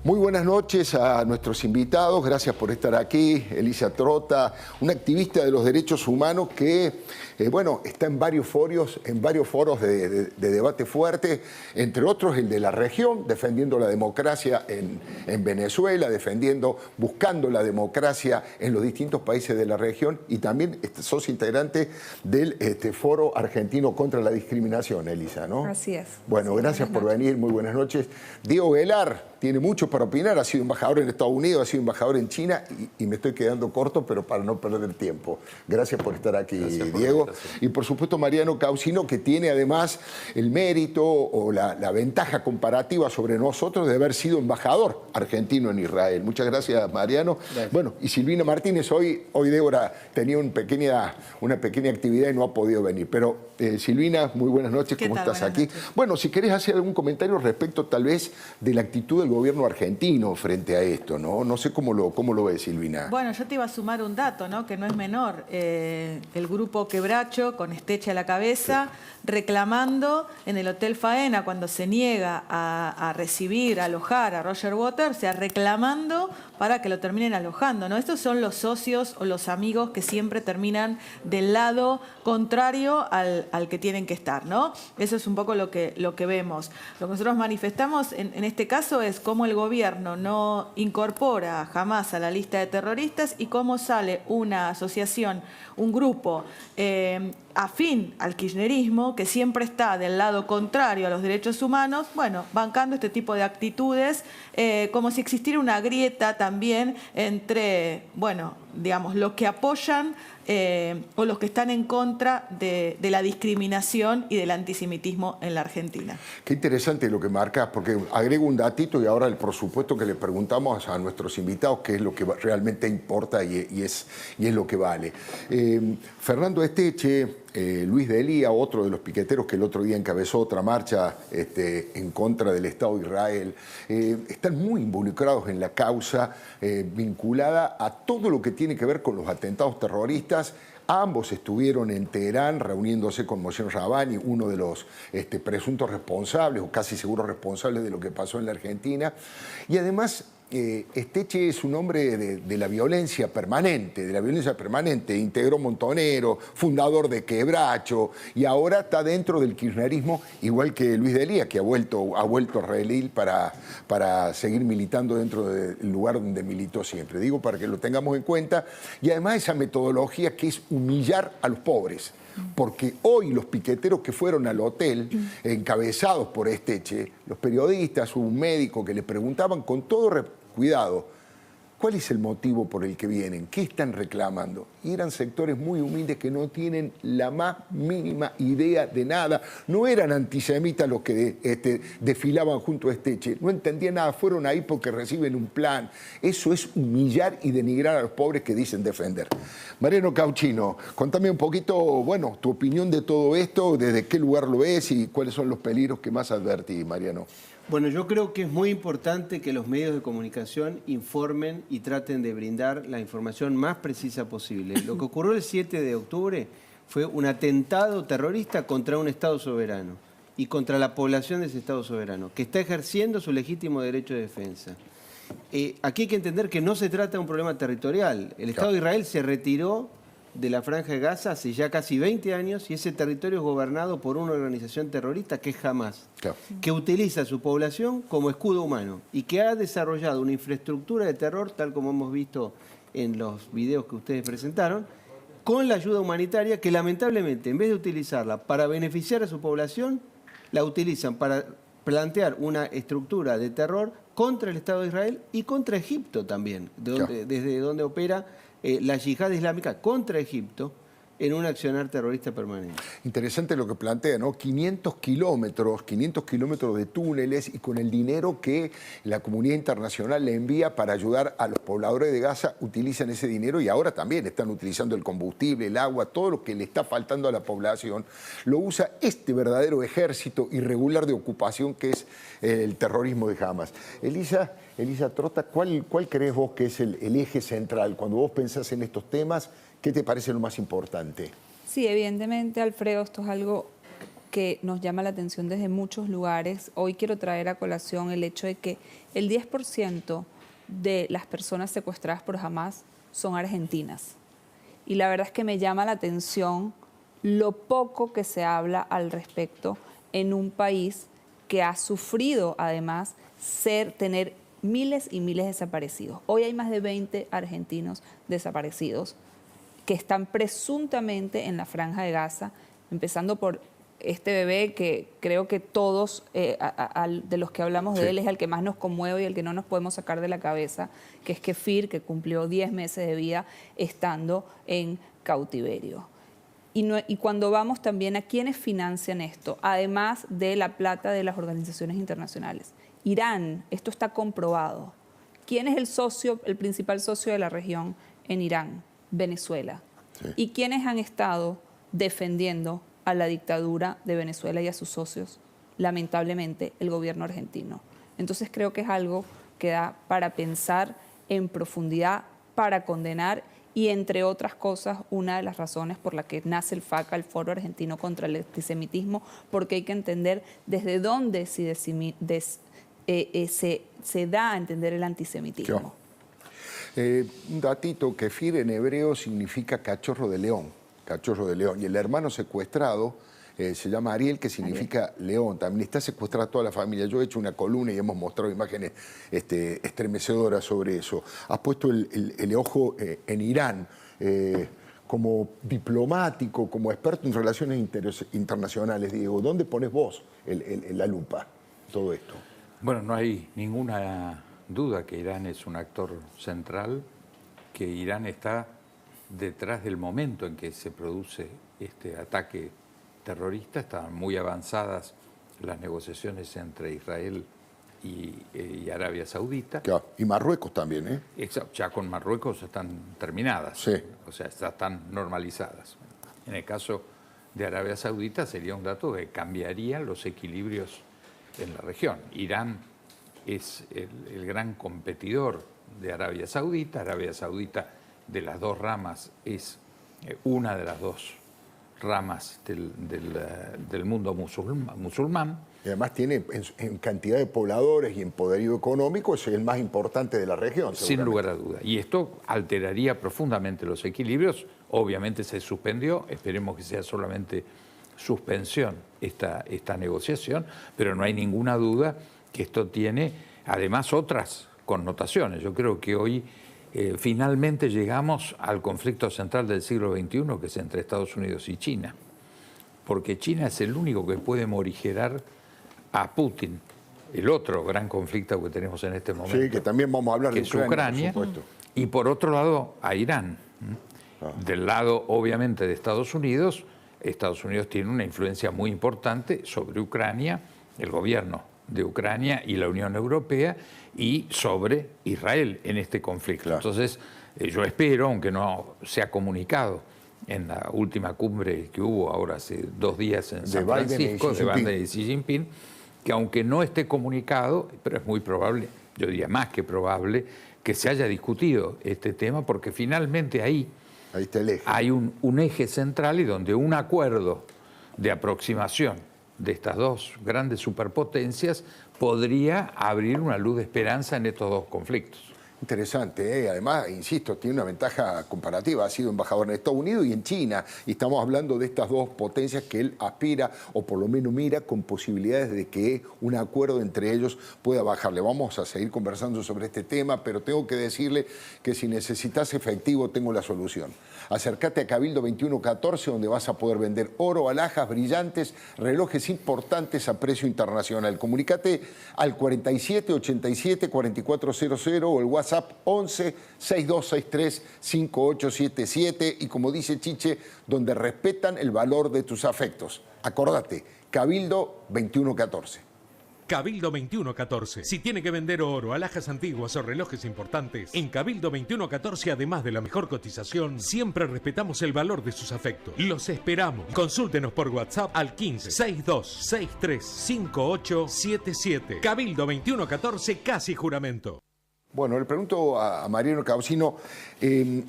Muy buenas noches a nuestros invitados, gracias por estar aquí. Elisa Trota, una activista de los derechos humanos que, bueno, está en varios foros de debate fuerte, entre otros el de la región, defendiendo la democracia en Venezuela, buscando la democracia en los distintos países de la región, y también sos integrante del Foro Argentino contra la Discriminación, Elisa, ¿no? Así es. Bueno, gracias por venir, muy buenas noches. Diego Velar tiene mucho para opinar, ha sido embajador en Estados Unidos, ha sido embajador en China y me estoy quedando corto, pero para no perder tiempo. Gracias por estar aquí, Diego. Y por supuesto Mariano Caucino, que tiene además el mérito o la ventaja comparativa sobre nosotros de haber sido embajador argentino en Israel. Muchas gracias, Mariano. Gracias. Bueno, y Silvina Martínez, hoy Débora tenía una pequeña actividad y no ha podido venir. Pero Silvina, muy buenas noches, ¿cómo estás aquí? Bueno, si querés hacer algún comentario respecto tal vez de la actitud del gobierno argentino frente a esto, ¿no? No sé cómo lo ves, Silvina. Bueno, yo te iba a sumar un dato, ¿no? Que no es menor. El grupo Quebracho, con Esteche a la cabeza, reclamando en el Hotel Faena, cuando se niega a recibir, a alojar a Roger Waters, o sea, reclamando para que lo terminen alojando, ¿no? Estos son los socios o los amigos que siempre terminan del lado contrario al que tienen que estar, ¿no? Eso es un poco lo que vemos. Lo que nosotros manifestamos en este caso es cómo el gobierno no incorpora jamás a la lista de terroristas y cómo sale una asociación, un grupo afín al kirchnerismo, que siempre está del lado contrario a los derechos humanos, bueno, bancando este tipo de actitudes, como si existiera una grieta también entre, bueno, digamos, los que apoyan o los que están en contra de la discriminación y del antisemitismo en la Argentina. Qué interesante lo que marcas, porque agrego un datito y ahora por supuesto que le preguntamos a nuestros invitados qué es lo que realmente importa y es lo que vale. Fernando Esteche, Luis Delía, otro de los piqueteros que el otro día encabezó otra marcha en contra del Estado de Israel, están muy involucrados en la causa vinculada a todo lo que tiene que ver con los atentados terroristas. Ambos estuvieron en Teherán reuniéndose con Moshe Rabani, uno de los presuntos responsables o casi seguros responsables de lo que pasó en la Argentina. Y además Esteche es un hombre de la violencia permanente, integró Montonero, fundador de Quebracho, y ahora está dentro del kirchnerismo, igual que Luis Delía, que ha vuelto a Redil para seguir militando dentro del lugar donde militó siempre. Digo, para que lo tengamos en cuenta, y además esa metodología que es humillar a los pobres. Porque hoy los piqueteros que fueron al hotel, encabezados por Esteche, los periodistas, hubo un médico que le preguntaban con todo cuidado, ¿cuál es el motivo por el que vienen? ¿Qué están reclamando? Y eran sectores muy humildes que no tienen la más mínima idea de nada. No eran antisemitas los que desfilaban junto a Esteche. No entendían nada. Fueron ahí porque reciben un plan. Eso es humillar y denigrar a los pobres que dicen defender. Mariano Caucino, contame un poquito, bueno, tu opinión de todo esto, desde qué lugar lo ves y cuáles son los peligros que más advertís, Mariano. Bueno, yo creo que es muy importante que los medios de comunicación informen y traten de brindar la información más precisa posible. Lo que ocurrió el 7 de octubre fue un atentado terrorista contra un Estado soberano y contra la población de ese Estado soberano, que está ejerciendo su legítimo derecho de defensa. Aquí hay que entender que no se trata de un problema territorial. El Estado de Israel se retiró de la Franja de Gaza hace ya casi 20 años y ese territorio es gobernado por una organización terrorista que es Hamas, que utiliza a su población como escudo humano y que ha desarrollado una infraestructura de terror, tal como hemos visto en los videos que ustedes presentaron, con la ayuda humanitaria que lamentablemente, en vez de utilizarla para beneficiar a su población, la utilizan para plantear una estructura de terror contra el Estado de Israel y contra Egipto también, desde donde opera la yihad islámica contra Egipto en un accionar terrorista permanente. Interesante lo que plantea, ¿no? 500 kilómetros de túneles y con el dinero que la comunidad internacional le envía para ayudar a los pobladores de Gaza, utilizan ese dinero y ahora también están utilizando el combustible, el agua, todo lo que le está faltando a la población, lo usa este verdadero ejército irregular de ocupación que es el terrorismo de Hamas. Elisa Trota, ¿cuál crees vos que es el eje central? Cuando vos pensás en estos temas, ¿qué te parece lo más importante? Sí, evidentemente, Alfredo, esto es algo que nos llama la atención desde muchos lugares. Hoy quiero traer a colación el hecho de que el 10% de las personas secuestradas por Hamas son argentinas. Y la verdad es que me llama la atención lo poco que se habla al respecto en un país que ha sufrido además tener miles y miles de desaparecidos. Hoy hay más de 20 argentinos desaparecidos que están presuntamente en la Franja de Gaza, empezando por este bebé que creo que todos de los que hablamos de él es el que más nos conmueve y el que no nos podemos sacar de la cabeza, que es Kefir, que cumplió 10 meses de vida estando en cautiverio. Y cuando vamos también a quiénes financian esto, además de la plata de las organizaciones internacionales. Irán, esto está comprobado. ¿Quién es el principal socio de la región en Irán? Venezuela. Sí. ¿Y quiénes han estado defendiendo a la dictadura de Venezuela y a sus socios? Lamentablemente, el gobierno argentino. Entonces creo que es algo que da para pensar en profundidad, para condenar y, entre otras cosas, una de las razones por la que nace el FACA, el Foro Argentino contra el Antisemitismo, porque hay que entender desde dónde se da a entender el antisemitismo. Un datito, Kefir en hebreo significa cachorro de león, y el hermano secuestrado se llama Ariel, que significa león. También está secuestrada toda la familia. Yo he hecho una columna y hemos mostrado imágenes estremecedoras sobre eso. Has puesto el ojo en Irán como diplomático, como experto en relaciones internacionales, Diego. ¿Dónde pones vos la lupa todo esto? Bueno, no hay ninguna duda que Irán es un actor central, que Irán está detrás del momento en que se produce este ataque terrorista. Estaban muy avanzadas las negociaciones entre Israel y Arabia Saudita. Claro. Y Marruecos también, ¿eh? Exacto, ya con Marruecos están terminadas, sí. O sea, están normalizadas. En el caso de Arabia Saudita sería un dato que cambiaría los equilibrios en la región. Irán es el gran competidor de Arabia Saudita. Arabia Saudita, de las dos ramas, es una de las dos ramas del mundo musulmán. Y además tiene en cantidad de pobladores y en poderío económico, es el más importante de la región. Sin lugar a duda. Y esto alteraría profundamente los equilibrios. Obviamente se suspendió, esperemos que sea solamente suspensión esta negociación, pero no hay ninguna duda que esto tiene además otras connotaciones. Yo creo que hoy finalmente llegamos al conflicto central del siglo XXI, que es entre Estados Unidos y China, porque China es el único que puede morigerar a Putin. El otro gran conflicto que tenemos en este momento, sí, que también vamos a hablar que de Ucrania, por supuesto. Y por otro lado a Irán. Del lado obviamente de Estados Unidos tiene una influencia muy importante sobre Ucrania, el gobierno de Ucrania y la Unión Europea, y sobre Israel en este conflicto. Claro. Entonces, yo espero, aunque no se ha comunicado en la última cumbre que hubo ahora hace 2 días en San Francisco, de Biden y Xi Jinping, que aunque no esté comunicado, pero es muy probable, yo diría más que probable, que se haya discutido este tema, porque finalmente ahí está el eje. Hay un eje central y donde un acuerdo de aproximación de estas dos grandes superpotencias podría abrir una luz de esperanza en estos dos conflictos. Interesante, ¿eh? Además, insisto, tiene una ventaja comparativa. Ha sido embajador en Estados Unidos y en China. Y estamos hablando de estas dos potencias que él aspira, o por lo menos mira, con posibilidades de que un acuerdo entre ellos pueda bajarle. Vamos a seguir conversando sobre este tema, pero tengo que decirle que si necesitas efectivo, tengo la solución. Acércate a Cabildo 2114, donde vas a poder vender oro, alhajas brillantes, relojes importantes a precio internacional. Comunícate al 4787-4400 o el WhatsApp 11-6263-5877 y, como dice Chiche, donde respetan el valor de tus afectos. Acordate, Cabildo 2114. Cabildo 2114. Si tiene que vender oro, alhajas antiguas o relojes importantes, en Cabildo 2114, además de la mejor cotización, siempre respetamos el valor de sus afectos. Los esperamos. Consúltenos por WhatsApp al 15-6263-5877. Cabildo 2114, casi juramento. Bueno, le pregunto a Mariano Caucino,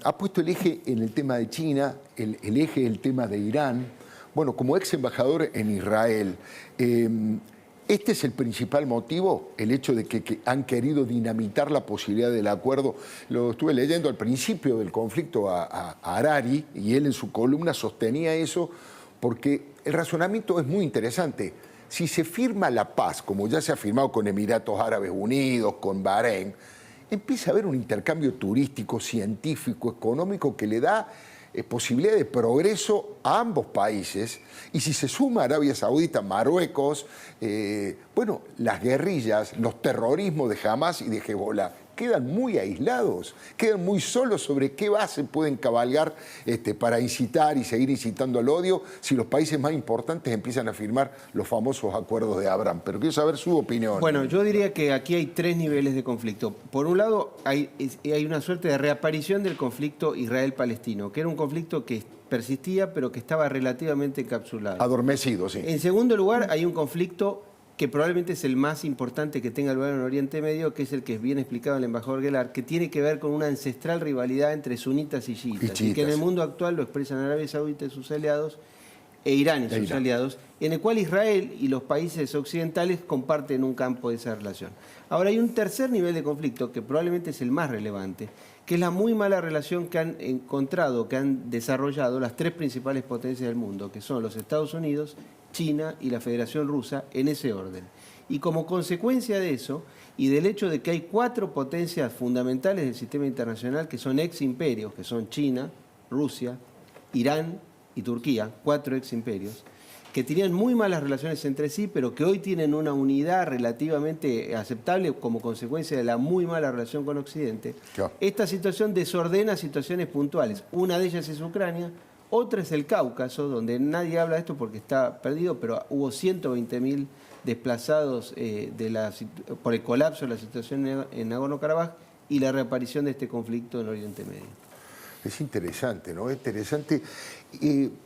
ha puesto el eje en el tema de China, el eje el tema de Irán, Bueno, como ex embajador en Israel, este es el principal motivo, el hecho de que han querido dinamitar la posibilidad del acuerdo. Lo estuve leyendo al principio del conflicto a Harari, y él en su columna sostenía eso, porque el razonamiento es muy interesante. Si se firma la paz, como ya se ha firmado con Emiratos Árabes Unidos, con Bahrein, empieza a haber un intercambio turístico, científico, económico que le da posibilidad de progreso a ambos países. Y si se suma Arabia Saudita, Marruecos, bueno, las guerrillas, los terrorismos de Hamas y de Hezbollah quedan muy aislados, quedan muy solos sobre qué base pueden cabalgar para incitar y seguir incitando al odio si los países más importantes empiezan a firmar los famosos acuerdos de Abraham. Pero quiero saber su opinión. Bueno, yo diría que aquí hay tres niveles de conflicto. Por un lado, hay una suerte de reaparición del conflicto Israel-Palestino, que era un conflicto que persistía pero que estaba relativamente encapsulado. Adormecido, sí. En segundo lugar, hay un conflicto que probablemente es el más importante que tenga lugar en Oriente Medio, que es el que es bien explicado el embajador Guelard, que tiene que ver con una ancestral rivalidad entre sunitas y chiitas, y que en el mundo actual lo expresan Arabia Saudita y sus aliados, e Irán y sus aliados, en el cual Israel y los países occidentales comparten un campo de esa relación. Ahora hay un tercer nivel de conflicto, que probablemente es el más relevante, que es la muy mala relación que han encontrado, que han desarrollado las tres principales potencias del mundo, que son los Estados Unidos, China y la Federación Rusa, en ese orden. Y como consecuencia de eso, y del hecho de que hay cuatro potencias fundamentales del sistema internacional que son ex imperios, que son China, Rusia, Irán y Turquía, cuatro ex imperios, que tenían muy malas relaciones entre sí, pero que hoy tienen una unidad relativamente aceptable como consecuencia de la muy mala relación con Occidente. Esta situación desordena situaciones puntuales. Una de ellas es Ucrania, otra es el Cáucaso, donde nadie habla de esto porque está perdido, pero hubo 120.000 desplazados por el colapso de la situación en Nagorno-Karabaj y la reaparición de este conflicto en Oriente Medio. Es interesante, ¿no? Es interesante.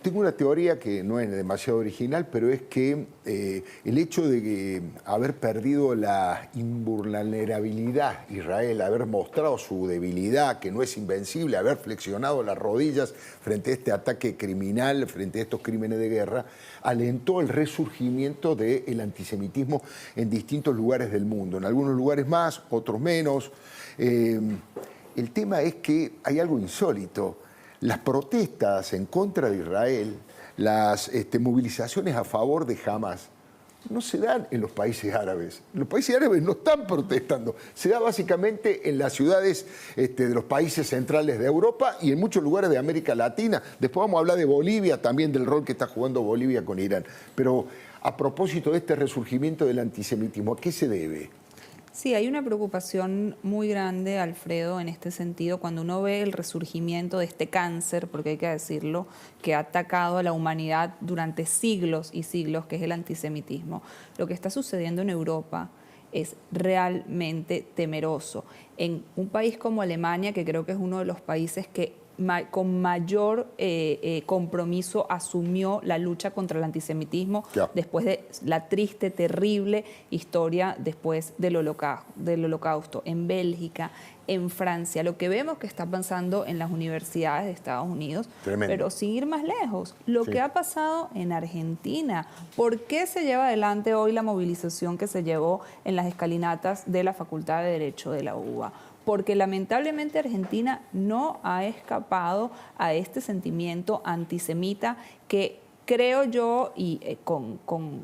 Tengo una teoría que no es demasiado original, pero es que el hecho de haber perdido la invulnerabilidad Israel, haber mostrado su debilidad, que no es invencible, haber flexionado las rodillas frente a este ataque criminal, frente a estos crímenes de guerra, alentó el resurgimiento del antisemitismo en distintos lugares del mundo. En algunos lugares más, otros menos. El tema es que hay algo insólito. Las protestas en contra de Israel, las movilizaciones a favor de Hamas, no se dan en los países árabes. Los países árabes no están protestando. Se da básicamente en las ciudades de los países centrales de Europa y en muchos lugares de América Latina. Después vamos a hablar de Bolivia, también del rol que está jugando Bolivia con Irán. Pero a propósito de este resurgimiento del antisemitismo, ¿a qué se debe? Sí, hay una preocupación muy grande, Alfredo, en este sentido, cuando uno ve el resurgimiento de este cáncer, porque hay que decirlo, que ha atacado a la humanidad durante siglos y siglos, que es el antisemitismo. Lo que está sucediendo en Europa es realmente temeroso. En un país como Alemania, que creo que es uno de los países que con mayor compromiso asumió la lucha contra el antisemitismo después de la triste, terrible historia después del Holocausto. En Bélgica, en Francia, lo que vemos que está pasando en las universidades de Estados Unidos, pero sin ir más lejos, lo que ha pasado en Argentina. ¿Por qué se lleva adelante hoy la movilización que se llevó en las escalinatas de la Facultad de Derecho de la UBA? Porque lamentablemente Argentina no ha escapado a este sentimiento antisemita que creo yo, y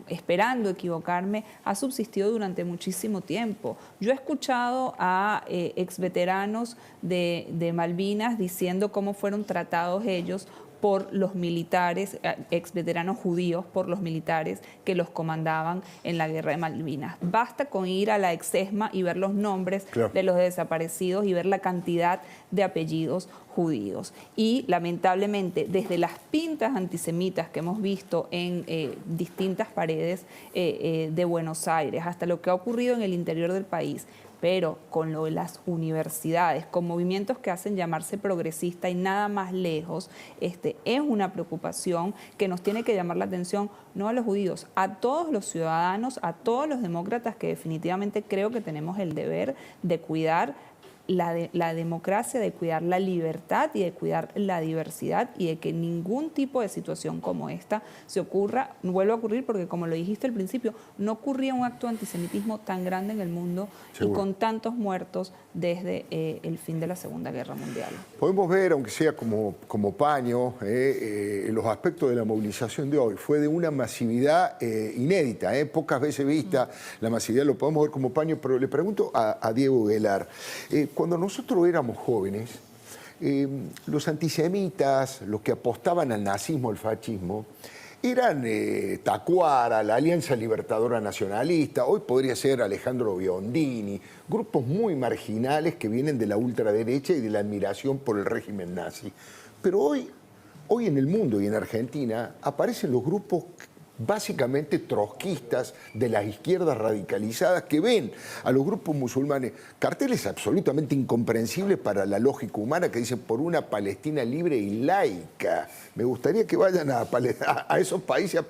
esperando equivocarme, ha subsistido durante muchísimo tiempo. Yo he escuchado a exveteranos de Malvinas diciendo cómo fueron tratados ellos por los militares, exveteranos judíos, por los militares que los comandaban en la guerra de Malvinas. Basta con ir a la Exesma y ver los nombres de los desaparecidos y ver la cantidad de apellidos judíos. Y lamentablemente, desde las pintas antisemitas que hemos visto en distintas paredes de Buenos Aires, hasta lo que ha ocurrido en el interior del país, pero con lo de las universidades, con movimientos que hacen llamarse progresista y nada más lejos, es una preocupación que nos tiene que llamar la atención, no a los judíos, a todos los ciudadanos, a todos los demócratas que definitivamente creo que tenemos el deber de cuidar la democracia, de cuidar la libertad y de cuidar la diversidad y de que ningún tipo de situación como esta se ocurra, no vuelva a ocurrir, porque como lo dijiste al principio, no ocurría un acto de antisemitismo tan grande en el mundo y con tantos muertos desde el fin de la Segunda Guerra Mundial. Podemos ver, aunque sea como paño, los aspectos de la movilización de hoy. Fue de una masividad inédita, pocas veces vista. La masividad lo podemos ver como paño, pero le pregunto a Diego Guelar, cuando nosotros éramos jóvenes, los antisemitas, los que apostaban al nazismo, al fascismo, eran Tacuara, la Alianza Libertadora Nacionalista, hoy podría ser Alejandro Biondini, grupos muy marginales que vienen de la ultraderecha y de la admiración por el régimen nazi. Pero hoy en el mundo y en Argentina aparecen los grupos básicamente trotskistas de las izquierdas radicalizadas que ven a los grupos musulmanes carteles absolutamente incomprensibles para la lógica humana que dicen por una Palestina libre y laica. Me gustaría que vayan a esos países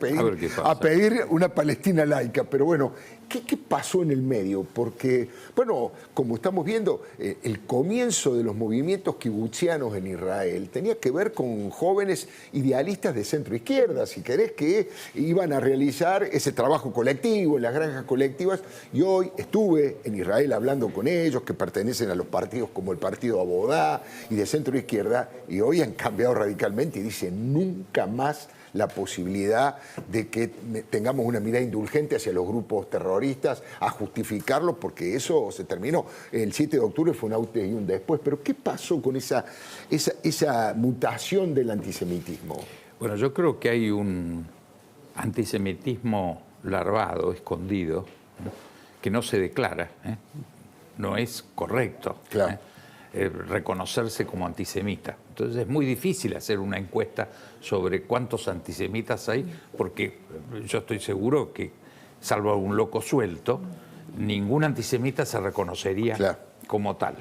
a pedir una Palestina laica, pero bueno, ¿qué pasó en el medio? Porque, bueno, como estamos viendo, el comienzo de los movimientos kibutzianos en Israel tenía que ver con jóvenes idealistas de centro izquierda, si querés, que iban a realizar ese trabajo colectivo en las granjas colectivas, y hoy estuve en Israel hablando con ellos, que pertenecen a los partidos como el partido Abodá y de centro izquierda, y hoy han cambiado radicalmente y dicen nunca más la posibilidad de que tengamos una mirada indulgente hacia los grupos terroristas, a justificarlos, porque eso se terminó. El 7 de octubre fue un antes y un después. Pero ¿qué pasó con esa mutación del antisemitismo? Bueno, yo creo que hay un antisemitismo larvado, escondido, ¿no?, que no se declara, no es correcto. Claro. Reconocerse como antisemita. Entonces es muy difícil hacer una encuesta sobre cuántos antisemitas hay, porque yo estoy seguro que, salvo algún loco suelto, ningún antisemita se reconocería como tal.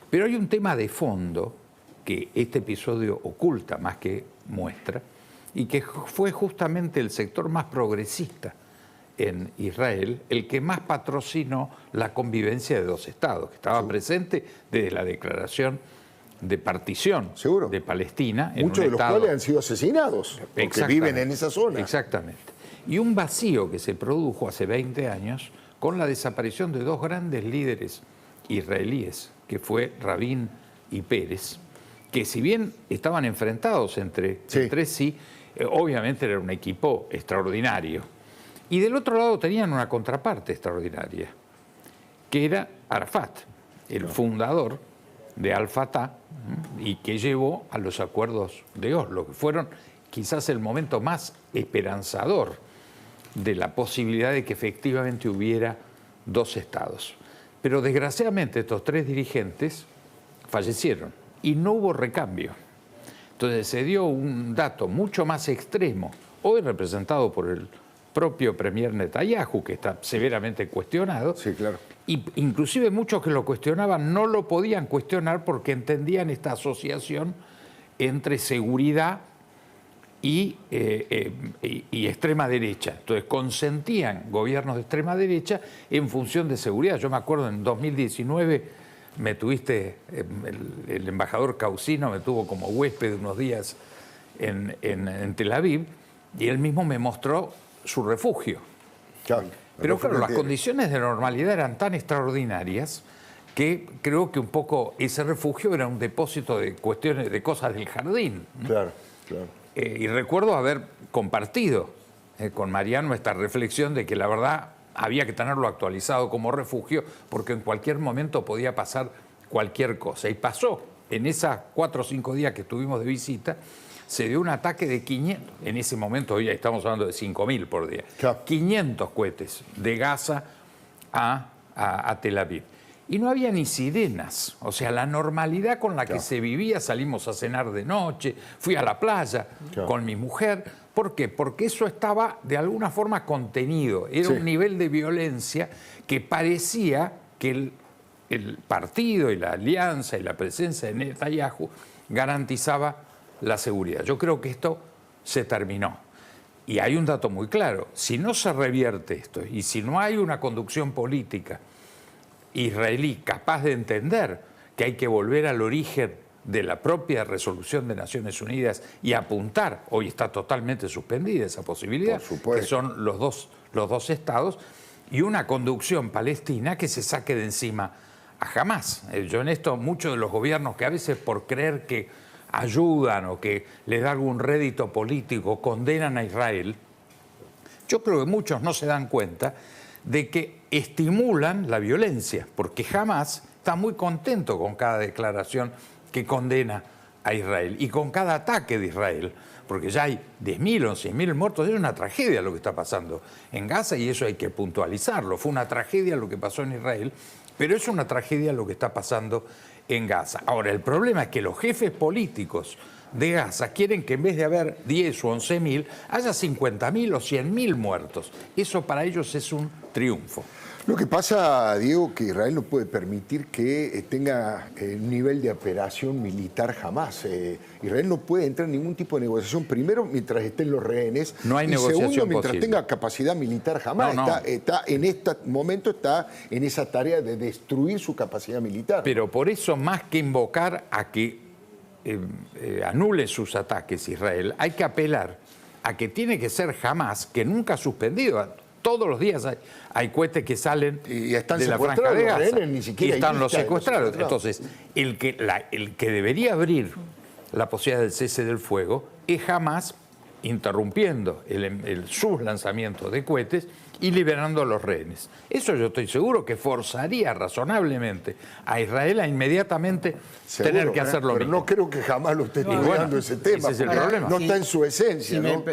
Pero hay un tema de fondo que este episodio oculta más que muestra, y que fue justamente el sector más progresista en Israel el que más patrocinó la convivencia de dos estados, que estaba presente desde la declaración de partición de Palestina. Muchos de los cuales han sido asesinados, porque viven en esa zona. Exactamente. Y un vacío que se produjo hace 20 años con la desaparición de dos grandes líderes israelíes, que fue Rabin y Pérez, que si bien estaban enfrentados entre sí, obviamente era un equipo extraordinario. Y del otro lado tenían una contraparte extraordinaria, que era Arafat, el fundador de Al-Fatah, y que llevó a los acuerdos de Oslo, que fueron quizás el momento más esperanzador de la posibilidad de que efectivamente hubiera dos estados. Pero desgraciadamente estos tres dirigentes fallecieron y no hubo recambio. Entonces se dio un dato mucho más extremo, hoy representado por el propio premier Netanyahu, que está severamente cuestionado. Sí, claro. Y inclusive muchos que lo cuestionaban no lo podían cuestionar porque entendían esta asociación entre seguridad y extrema derecha. Entonces consentían gobiernos de extrema derecha en función de seguridad. Yo me acuerdo en 2019 me tuviste, el embajador Causino me tuvo como huésped unos días en Tel Aviv, y él mismo me mostró su refugio. Claro, pero claro, las condiciones de normalidad eran tan extraordinarias que creo que un poco ese refugio era un depósito de cuestiones, de cosas del jardín, ¿no? Claro, claro. Y recuerdo haber compartido con Mariano esta reflexión de que la verdad había que tenerlo actualizado como refugio porque en cualquier momento podía pasar cualquier cosa. Y pasó, en esas 4 o 5 días que estuvimos de visita, se dio un ataque de 500, en ese momento hoy estamos hablando de 5.000 por día, 500 cohetes de Gaza a Tel Aviv. Y no había ni sirenas, o sea, la normalidad con la que se vivía, salimos a cenar de noche, fui a la playa con mi mujer. ¿Por qué? Porque eso estaba de alguna forma contenido, era un nivel de violencia que parecía que el partido y la alianza y la presencia de Netanyahu garantizaba la seguridad. Yo creo que esto se terminó. Y hay un dato muy claro, si no se revierte esto y si no hay una conducción política israelí capaz de entender que hay que volver al origen de la propia resolución de Naciones Unidas y apuntar, hoy está totalmente suspendida esa posibilidad, que son los dos estados, y una conducción palestina que se saque de encima a Hamás. Yo en esto, muchos de los gobiernos que a veces por creer que ayudan o que les da algún rédito político condenan a Israel, yo creo que muchos no se dan cuenta de que estimulan la violencia, porque Hamás está muy contento con cada declaración que condena a Israel y con cada ataque de Israel, porque ya hay 10.000 o 100.000 muertos. Es una tragedia lo que está pasando en Gaza y eso hay que puntualizarlo. Fue una tragedia lo que pasó en Israel, pero es una tragedia lo que está pasando en Gaza. Ahora, el problema es que los jefes políticos de Gaza quieren que en vez de haber 10 o 11.000, haya 50.000 o 100.000 muertos. Eso para ellos es un triunfo. Lo que pasa, Diego, que Israel no puede permitir que tenga un nivel de operación militar jamás. Israel no puede entrar en ningún tipo de negociación, primero, mientras estén los rehenes, no hay y negociación segundo, mientras posible. tenga capacidad militar jamás. No. Está en este momento está en esa tarea de destruir su capacidad militar. Pero por eso, más que invocar a que anule sus ataques Israel, hay que apelar a que tiene que ser Hamás, que nunca ha suspendido. Todos los días hay cohetes que salen y están de la Franja de Gaza. rehenes, ni siquiera y están los lista de secuestrados. Entonces, el que debería abrir la posibilidad del cese del fuego es Hamás, interrumpiendo sus lanzamientos de cohetes y liberando a los rehenes. Eso yo estoy seguro que forzaría razonablemente a Israel a inmediatamente tener que hacer lo mismo. Pero no creo que jamás lo esté estudiando ese tema. Ese es el problema. No está en su esencia, ¿no?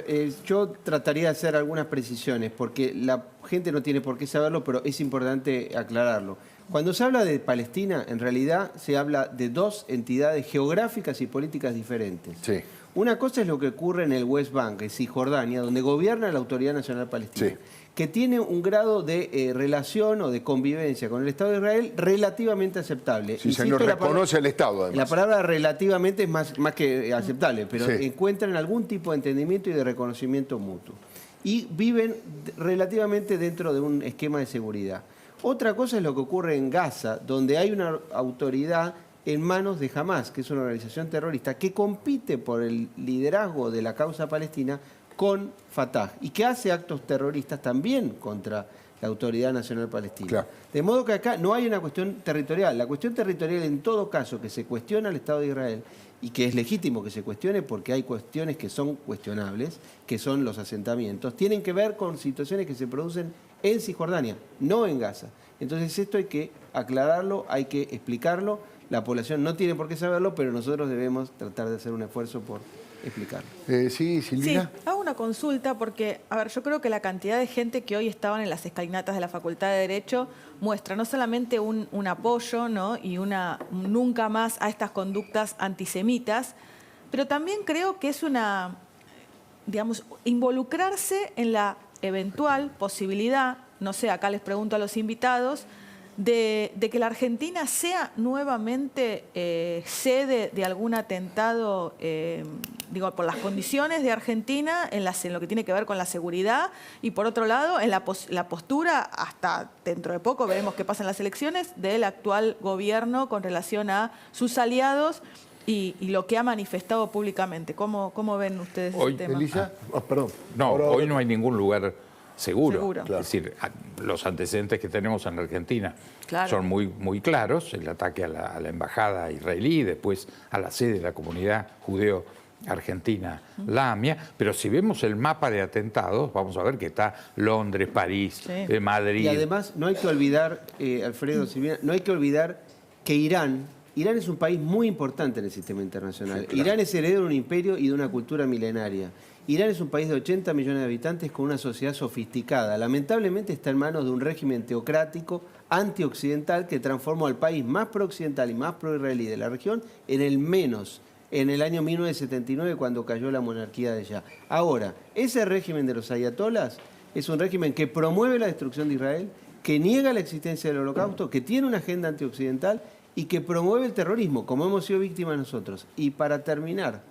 Yo trataría de hacer algunas precisiones, porque la gente no tiene por qué saberlo, pero es importante aclararlo. Cuando se habla de Palestina, en realidad se habla de dos entidades geográficas y políticas diferentes. Sí. Una cosa es lo que ocurre en el West Bank, en Cisjordania, donde gobierna la Autoridad Nacional Palestina, Sí. que tiene un grado de relación o de convivencia con el Estado de Israel relativamente aceptable. Si se nos reconoce el Estado, además. La palabra relativamente es más que aceptable, pero Sí. encuentran algún tipo de entendimiento y de reconocimiento mutuo. Y viven relativamente dentro de un esquema de seguridad. Otra cosa es lo que ocurre en Gaza, donde hay una autoridad en manos de Hamás, que es una organización terrorista que compite por el liderazgo de la causa palestina con Fatah y que hace actos terroristas también contra la Autoridad Nacional Palestina. Claro. De modo que acá no hay una cuestión territorial. La cuestión territorial, en todo caso, que se cuestiona al Estado de Israel, y que es legítimo que se cuestione porque hay cuestiones que son cuestionables, que son los asentamientos, tienen que ver con situaciones que se producen en Cisjordania, no en Gaza. Entonces esto hay que aclararlo, hay que explicarlo. La población no tiene por qué saberlo, pero nosotros debemos tratar de hacer un esfuerzo por explicarlo. Sí, Silvina. Sí, hago una consulta porque, a ver, yo creo que la cantidad de gente que hoy estaban en las escalinatas de la Facultad de Derecho muestra no solamente un apoyo, ¿no? y un nunca más a estas conductas antisemitas, pero también creo que es digamos, involucrarse en la eventual posibilidad, no sé, acá les pregunto a los invitados, de que la Argentina sea nuevamente sede de algún atentado, digo, por las condiciones de Argentina en lo que tiene que ver con la seguridad y por otro lado en la postura, hasta dentro de poco veremos qué pasa en las elecciones, del actual gobierno con relación a sus aliados y lo que ha manifestado públicamente. ¿Cómo ven ustedes Hoy, ese tema? Elisa, perdón. No, Ahora- hoy no hay ningún lugar seguro. Seguro. Es decir, los antecedentes que tenemos en Argentina Claro. son muy, muy claros. El ataque a la embajada israelí, después a la sede de la comunidad judeo-argentina, la AMIA. Pero si vemos el mapa de atentados, vamos a ver que está Londres, París, Sí. Madrid. Y además no hay que olvidar, Alfredo, Silvina, no hay que olvidar que Irán es un país muy importante en el sistema internacional. Sí, claro. Irán es heredero de un imperio y de una cultura milenaria. Irán es un país de 80 millones de habitantes con una sociedad sofisticada. Lamentablemente está en manos de un régimen teocrático, antioccidental, que transformó al país más pro-occidental y más pro-israelí de la región en el menos en el año 1979, cuando cayó la monarquía de Shah. Ahora, ese régimen de los ayatolas es un régimen que promueve la destrucción de Israel, que niega la existencia del holocausto, que tiene una agenda antioccidental y que promueve el terrorismo, como hemos sido víctimas nosotros. Y para terminar,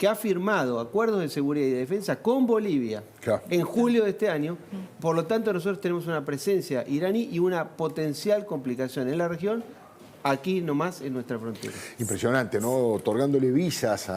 que ha firmado acuerdos de seguridad y de defensa con Bolivia en julio de este año. Por lo tanto, nosotros tenemos una presencia iraní y una potencial complicación en la región, aquí nomás en nuestra frontera. Impresionante, ¿no? Otorgándole visas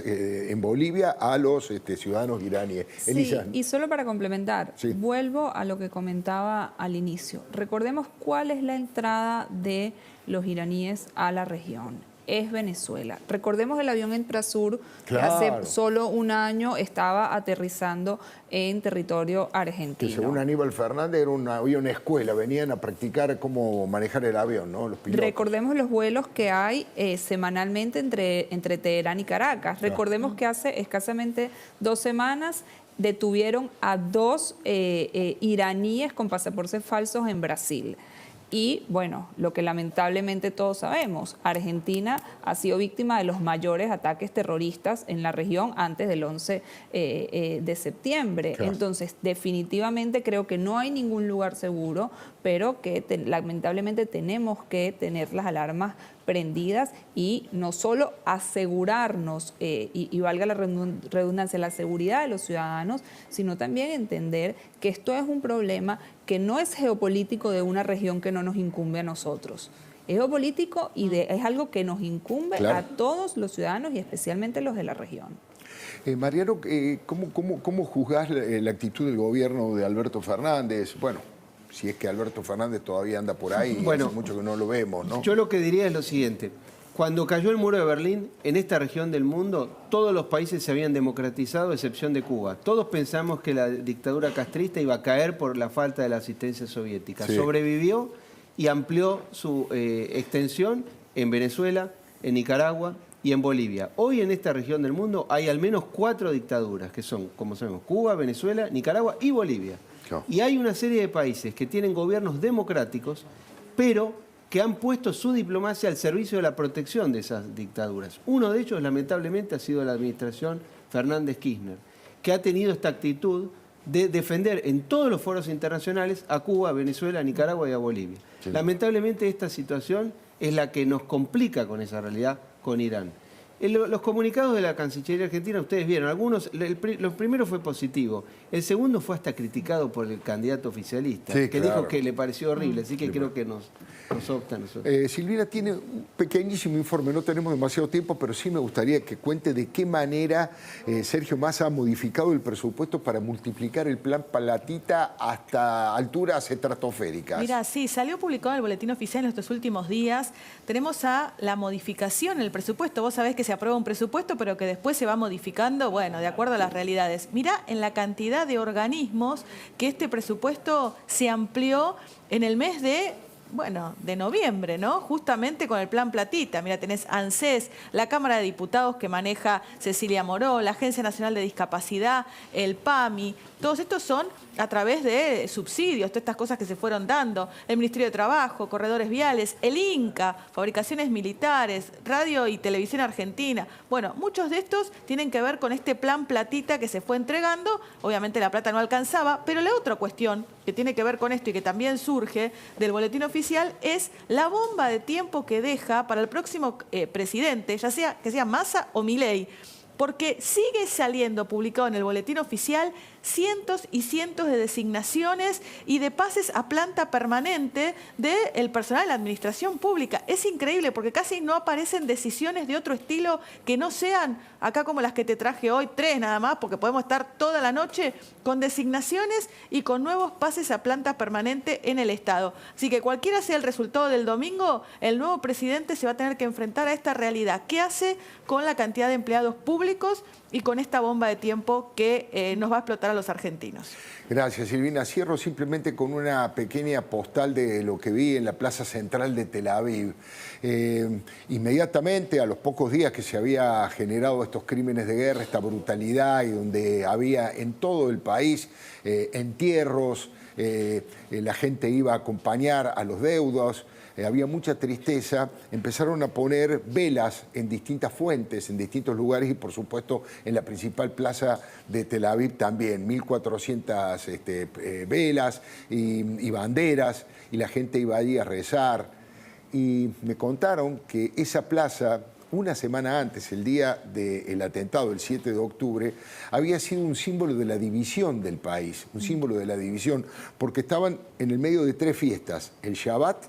en Bolivia a los ciudadanos iraníes. Sí, Elisa. y solo para complementar, Sí. vuelvo a lo que comentaba al inicio. Recordemos cuál es la entrada de los iraníes a la región. Es Venezuela. Recordemos el avión Entrasur, que hace solo un año estaba aterrizando en territorio argentino. Que según Aníbal Fernández era un avión escuela, venían a practicar cómo manejar el avión, ¿no? Los pilotos. Recordemos los vuelos que hay semanalmente entre Teherán y Caracas. Recordemos que hace escasamente 2 semanas detuvieron a 2 iraníes con pasaportes falsos en Brasil. Y bueno, lo que lamentablemente todos sabemos, Argentina ha sido víctima de los mayores ataques terroristas en la región antes del 11 de septiembre. Claro. Entonces, definitivamente creo que no hay ningún lugar seguro, pero que lamentablemente tenemos que tener las alarmas prendidas y no solo asegurarnos, y valga la redundancia, la seguridad de los ciudadanos, sino también entender que esto es un problema que no es geopolítico de una región que no nos incumbe a nosotros. Es geopolítico y es algo que nos incumbe a todos los ciudadanos y especialmente los de la región. Mariano, ¿cómo juzgás la actitud del gobierno de Alberto Fernández? Bueno, si es que Alberto Fernández todavía anda por ahí, bueno, hace mucho que no lo vemos, ¿no? Yo lo que diría es lo siguiente. Cuando cayó el muro de Berlín, en esta región del mundo, todos los países se habían democratizado, a excepción de Cuba. Todos pensamos que la dictadura castrista iba a caer por la falta de la asistencia soviética. Sí. Sobrevivió y amplió su extensión en Venezuela, en Nicaragua y en Bolivia. Hoy en esta región del mundo hay al menos 4 dictaduras, que son, como sabemos, Cuba, Venezuela, Nicaragua y Bolivia. Y hay una serie de países que tienen gobiernos democráticos, pero que han puesto su diplomacia al servicio de la protección de esas dictaduras. Uno de ellos, lamentablemente, ha sido la administración Fernández-Kirchner, que ha tenido esta actitud de defender en todos los foros internacionales a Cuba, a Venezuela, a Nicaragua y a Bolivia. Sí. Lamentablemente, esta situación es la que nos complica con esa realidad con Irán. Los comunicados de la Cancillería Argentina, ustedes vieron, algunos, los primeros fue positivo, el segundo fue hasta criticado por el candidato oficialista, sí, que dijo que le pareció horrible, así que creo que nos opta a nosotros. Silvina tiene un pequeñísimo informe, no tenemos demasiado tiempo, pero sí me gustaría que cuente de qué manera Sergio Massa ha modificado el presupuesto para multiplicar el plan Palatita hasta alturas estratosféricas. Mira, sí, salió publicado en el Boletín Oficial en estos últimos días. Tenemos a la modificación en el presupuesto. Vos sabés que se aprueba un presupuesto, pero que después se va modificando, bueno, de acuerdo a las realidades. Mirá en la cantidad de organismos que este presupuesto se amplió en el mes de noviembre, ¿no? Justamente con el plan Platita. Mira, tenés ANSES, la Cámara de Diputados que maneja Cecilia Moró, la Agencia Nacional de Discapacidad, el PAMI. Todos estos son a través de subsidios, todas estas cosas que se fueron dando. El Ministerio de Trabajo, Corredores Viales, el INCA, Fabricaciones Militares, Radio y Televisión Argentina. Bueno, muchos de estos tienen que ver con este plan Platita que se fue entregando. Obviamente la plata no alcanzaba, pero la otra cuestión que tiene que ver con esto y que también surge del boletín oficial es la bomba de tiempo que deja para el próximo presidente, ya sea que sea Massa o Milei. Porque sigue saliendo publicado en el boletín oficial cientos y cientos de designaciones y de pases a planta permanente del personal de la administración pública. Es increíble porque casi no aparecen decisiones de otro estilo que no sean acá como las que te traje hoy, 3 nada más, porque podemos estar toda la noche con designaciones y con nuevos pases a planta permanente en el Estado. Así que cualquiera sea el resultado del domingo, el nuevo presidente se va a tener que enfrentar a esta realidad. ¿Qué hace con la cantidad de empleados públicos y con esta bomba de tiempo que nos va a explotar a los argentinos? Gracias, Silvina. Cierro simplemente con una pequeña postal de lo que vi en la plaza central de Tel Aviv. Inmediatamente, a los pocos días que se había generado estos crímenes de guerra, esta brutalidad, y donde había en todo el país entierros, la gente iba a acompañar a los deudos, había mucha tristeza, empezaron a poner velas en distintas fuentes, en distintos lugares y por supuesto en la principal plaza de Tel Aviv también, 1.400 velas y banderas, y la gente iba allí a rezar. Y me contaron que esa plaza una semana antes, el día del atentado, el 7 de octubre, había sido un símbolo de la división del país, un símbolo de la división, porque estaban en el medio de 3 fiestas, el Shabbat,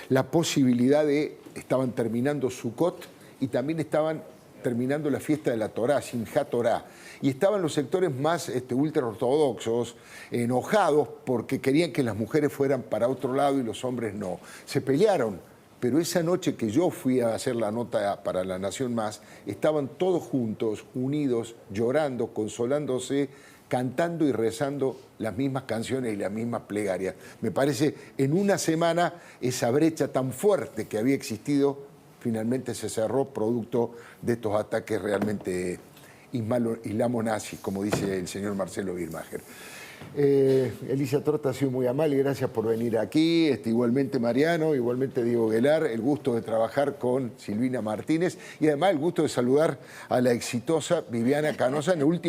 la posibilidad estaban terminando Sukkot y también estaban terminando la fiesta de la Torá, Simchat Torá. Y estaban los sectores más ultraortodoxos, enojados porque querían que las mujeres fueran para otro lado y los hombres no. Se pelearon. Pero esa noche que yo fui a hacer la nota para La Nación Más, estaban todos juntos, unidos, llorando, consolándose, cantando y rezando las mismas canciones y las mismas plegarias. Me parece, en una semana, esa brecha tan fuerte que había existido, finalmente se cerró producto de estos ataques realmente islamонazis, como dice el señor Marcelo Birmacher. Elisa Trota ha sido muy amable, gracias por venir aquí. Igualmente Mariano, igualmente Diego Guelar, el gusto de trabajar con Silvina Martínez y además el gusto de saludar a la exitosa Viviana Canosa en el último